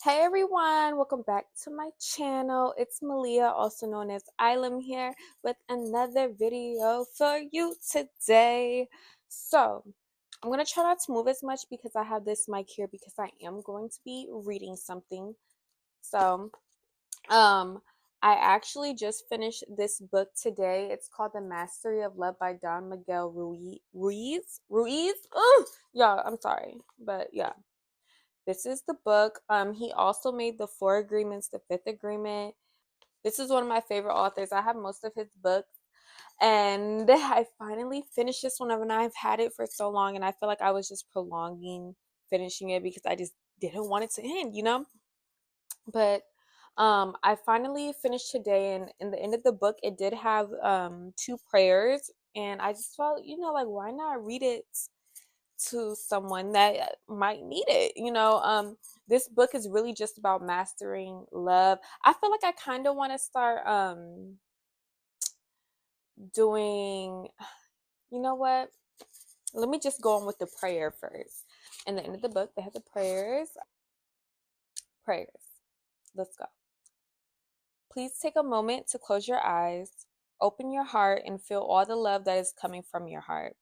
Hey everyone, welcome back to my channel. It's Malia, also known as Ilam here with another video for you today. So, I'm going to try not to move as much because I have this mic here because I am going to be reading something. So, um, I actually just finished this book today. It's called The Mastery of Love by Don Miguel Ruiz? Oh, yeah, I'm sorry. But yeah, this is the book. He also made the Four Agreements, the Fifth Agreement. This is one of my favorite authors. I have most of his books, and I finally finished this one, and I've had it for so long, and I feel like I was just prolonging finishing it because I just didn't want it to end. But I finally finished today, and in the end of the book, it did have two prayers, and I just felt, like why not read it to someone that might need it. This book is really just about mastering love. I feel like I kind of want to start doing, you know what? Let me just go on with the prayer first. In the end of the book, they have the prayers. Prayers. Let's go. Please take a moment to close your eyes, open your heart, and feel all the love that is coming from your heart.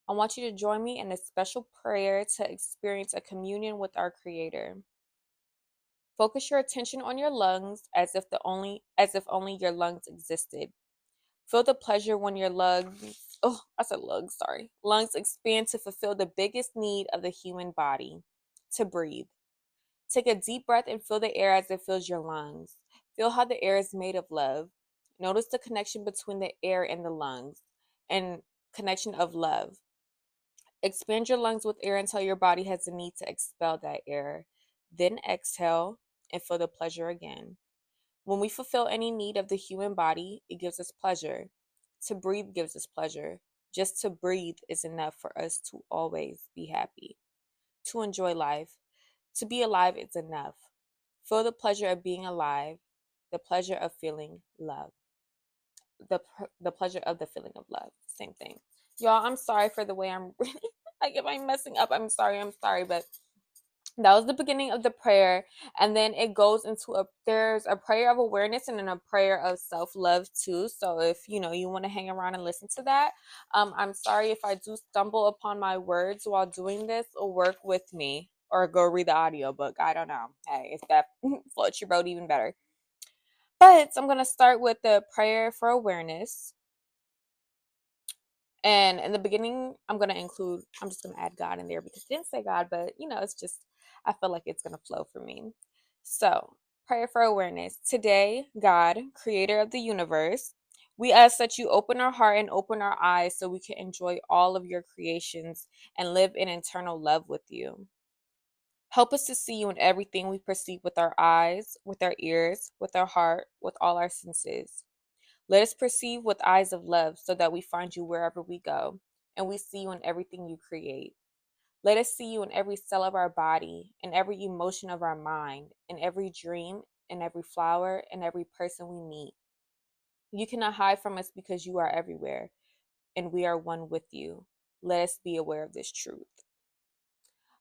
I want you to join me in a special prayer to experience a communion with our Creator. Focus your attention on your lungs as if only your lungs existed. Feel the pleasure when your lungs, oh, I said lungs, sorry. Lungs expand to fulfill the biggest need of the human body, to breathe. Take a deep breath and feel the air as it fills your lungs. Feel how the air is made of love. Notice the connection between the air and the lungs and connection of love. Expand your lungs with air until your body has the need to expel that air. Then exhale and feel the pleasure again. When we fulfill any need of the human body, it gives us pleasure. To breathe gives us pleasure. Just to breathe is enough for us to always be happy. To enjoy life, to be alive is enough. Feel the pleasure of being alive, the pleasure of feeling love, the pleasure of the feeling of love. Same thing. Y'all, I'm sorry for the way I'm really, if I'm messing up, I'm sorry, but that was the beginning of the prayer, and then it goes into there's a prayer of awareness and then a prayer of self-love too. So if you want to hang around and listen to that, I'm sorry if I do stumble upon my words while doing this, or work with me or go read the audiobook. I don't know. Hey, if that floats your boat, even better. But I'm going to start with the prayer for awareness. And in the beginning, I'm just going to add God in there because I didn't say God, but it's just, I feel like it's going to flow for me. So, prayer for awareness. Today, God, creator of the universe, we ask that you open our heart and open our eyes so we can enjoy all of your creations and live in eternal love with you. Help us to see you in everything we perceive with our eyes, with our ears, with our heart, with all our senses. Let us perceive with eyes of love so that we find you wherever we go, and we see you in everything you create. Let us see you in every cell of our body, in every emotion of our mind, in every dream, in every flower, in every person we meet. You cannot hide from us because you are everywhere, and we are one with you. Let us be aware of this truth.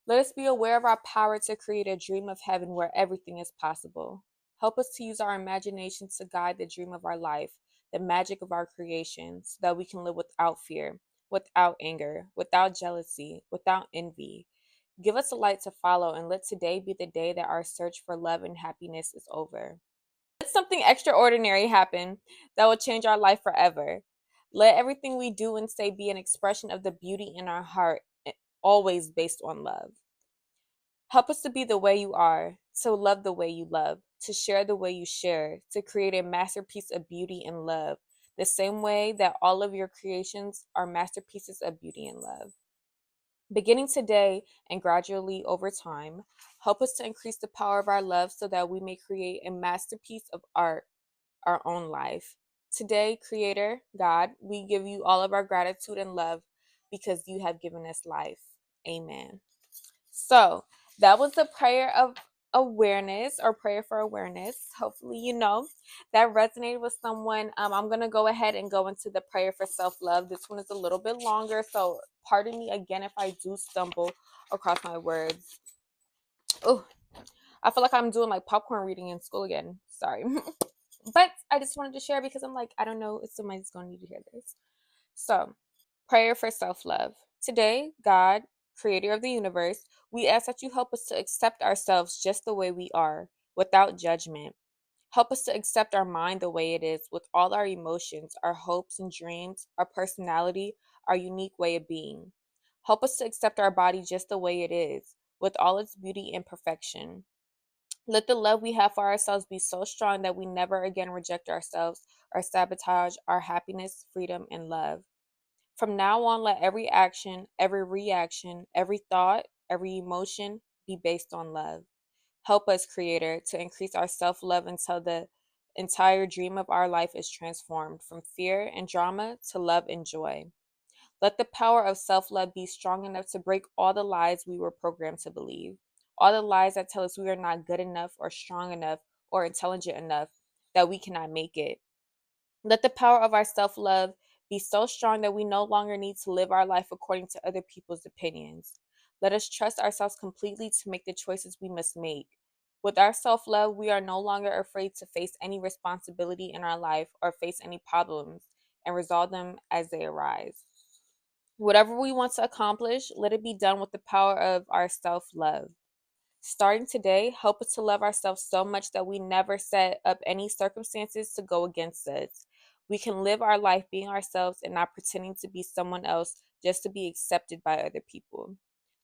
Let us be aware of our power to create a dream of heaven where everything is possible. Help us to use our imagination to guide the dream of our life, the magic of our creation, so that we can live without fear, without anger, without jealousy, without envy. Give us a light to follow, and let today be the day that our search for love and happiness is over. Let something extraordinary happen that will change our life forever. Let everything we do and say be an expression of the beauty in our heart, always based on love. Help us to be the way you are, to love the way you love, to share the way you share, to create a masterpiece of beauty and love, the same way that all of your creations are masterpieces of beauty and love. Beginning today and gradually over time, help us to increase the power of our love so that we may create a masterpiece of art, our own life. Today, Creator, God, we give you all of our gratitude and love because you have given us life. Amen. So that was the prayer of awareness, or prayer for awareness. Hopefully, that resonated with someone. I'm going to go ahead and go into the prayer for self-love. This one is a little bit longer, so pardon me again if I do stumble across my words. Oh, I feel like I'm doing like popcorn reading in school again. Sorry. But I just wanted to share because I'm like, I don't know if somebody's going to need to hear this. So, prayer for self love. Today, God, creator of the universe, we ask that you help us to accept ourselves just the way we are, without judgment. Help us to accept our mind the way it is, with all our emotions, our hopes and dreams, our personality, our unique way of being. Help us to accept our body just the way it is, with all its beauty and perfection. Let the love we have for ourselves be so strong that we never again reject ourselves or sabotage our happiness, freedom, and love. From now on, let every action, every reaction, every thought, every emotion be based on love. Help us, Creator, to increase our self love until the entire dream of our life is transformed from fear and drama to love and joy. Let the power of self love be strong enough to break all the lies we were programmed to believe, all the lies that tell us we are not good enough or strong enough or intelligent enough, that we cannot make it. Let the power of our self love be so strong that we no longer need to live our life according to other people's opinions. Let us trust ourselves completely to make the choices we must make. With our self love, we are no longer afraid to face any responsibility in our life or face any problems and resolve them as they arise. Whatever we want to accomplish, let it be done with the power of our self love. Starting today, help us to love ourselves so much that we never set up any circumstances to go against us. We can live our life being ourselves and not pretending to be someone else just to be accepted by other people.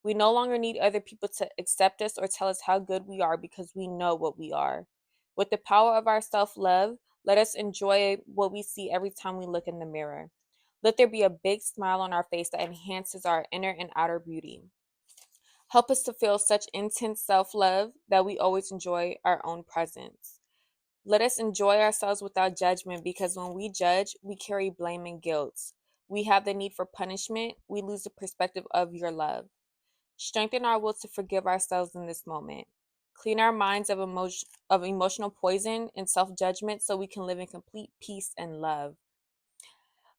We no longer need other people to accept us or tell us how good we are because we know what we are. With the power of our self love, let us enjoy what we see every time we look in the mirror. Let there be a big smile on our face that enhances our inner and outer beauty. Help us to feel such intense self love that we always enjoy our own presence. Let us enjoy ourselves without judgment because when we judge, we carry blame and guilt. We have the need for punishment. We lose the perspective of your love. Strengthen our will to forgive ourselves in this moment. Clean our minds of emotional poison and self judgment so we can live in complete peace and love.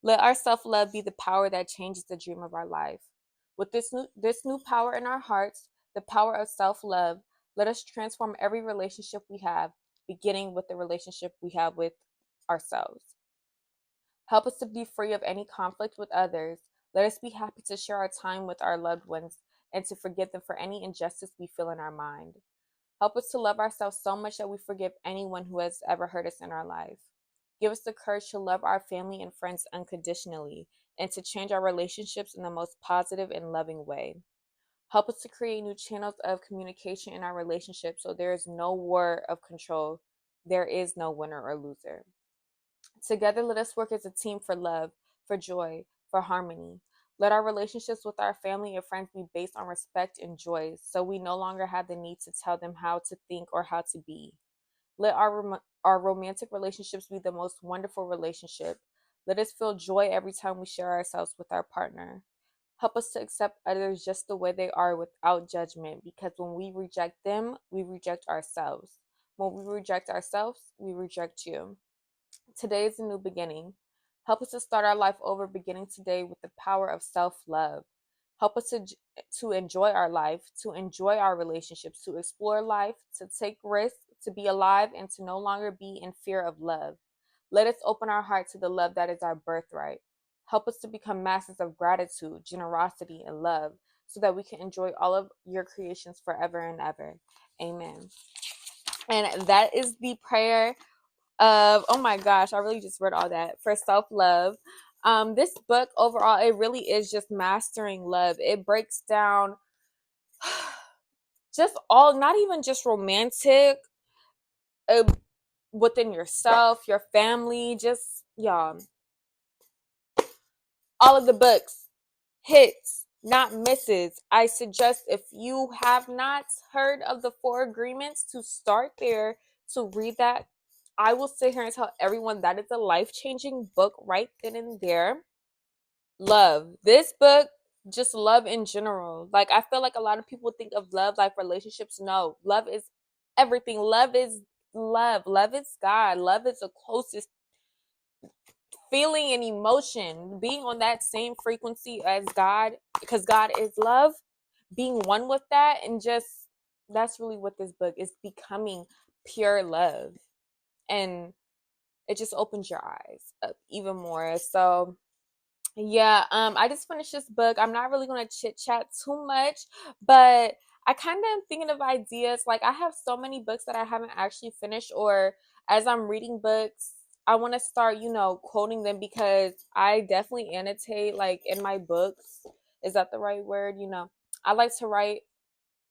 Let our self love be the power that changes the dream of our life. With this new power in our hearts, the power of self love, let us transform every relationship we have, beginning with the relationship we have with ourselves. Help us to be free of any conflict with others. Let us be happy to share our time with our loved ones and to forgive them for any injustice we feel in our mind. Help us to love ourselves so much that we forgive anyone who has ever hurt us in our life. Give us the courage to love our family and friends unconditionally and to change our relationships in the most positive and loving way. Help us to create new channels of communication in our relationships so there is no war of control. There is no winner or loser. Together, let us work as a team for love, for joy, for harmony. Let our relationships with our family and friends be based on respect and joy so we no longer have the need to tell them how to think or how to be. Let our romantic relationships be the most wonderful relationship. Let us feel joy every time we share ourselves with our partner. Help us to accept others just the way they are without judgment because when we reject them, we reject ourselves. When we reject ourselves, we reject you. Today is a new beginning. Help us to start our life over beginning today with the power of self-love. Help us to enjoy our life, to enjoy our relationships, to explore life, to take risks, to be alive, and to no longer be in fear of love. Let us open our heart to the love that is our birthright. Help us to become masters of gratitude, generosity, and love so that we can enjoy all of your creations forever and ever. Amen. And that is the prayer of, oh my gosh, I really just read all that for self-love. This book overall, it really is just mastering love. It breaks down just all, not even just romantic, uh, within yourself, your family, just y'all, all of the books, hits, not misses. I suggest if you have not heard of the Four Agreements, to start there, to read that. I will sit here and tell everyone that is a life-changing book right then and there. Love. This book, just love in general. Like, I feel like a lot of people think of love like relationships. No, love is everything. Love is love. Love is God. Love is the closest feeling and emotion. Being on that same frequency as God, because God is love, being one with that and just that's really what this book is, becoming pure love. And it just opens your eyes up even more. So yeah, I just finished this book. I'm not really gonna chit chat too much, but I kind of am thinking of ideas. Like I have so many books that I haven't actually finished, or as I'm reading books, I want to start, quoting them because I definitely annotate like in my books. Is that the right word? I like to write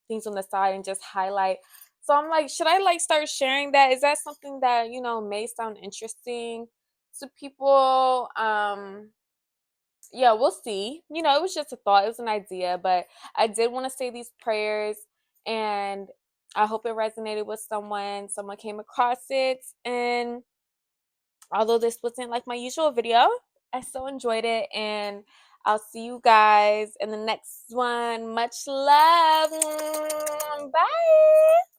things on the side and just highlight. So I'm like, should I like start sharing that? Is that something that, may sound interesting to people? Yeah, we'll see. It was just a thought, it was an idea, but I did want to say these prayers, and I hope it resonated with someone came across it. And although this wasn't like my usual video, I still enjoyed it, and I'll see you guys in the next one. Much love. Bye.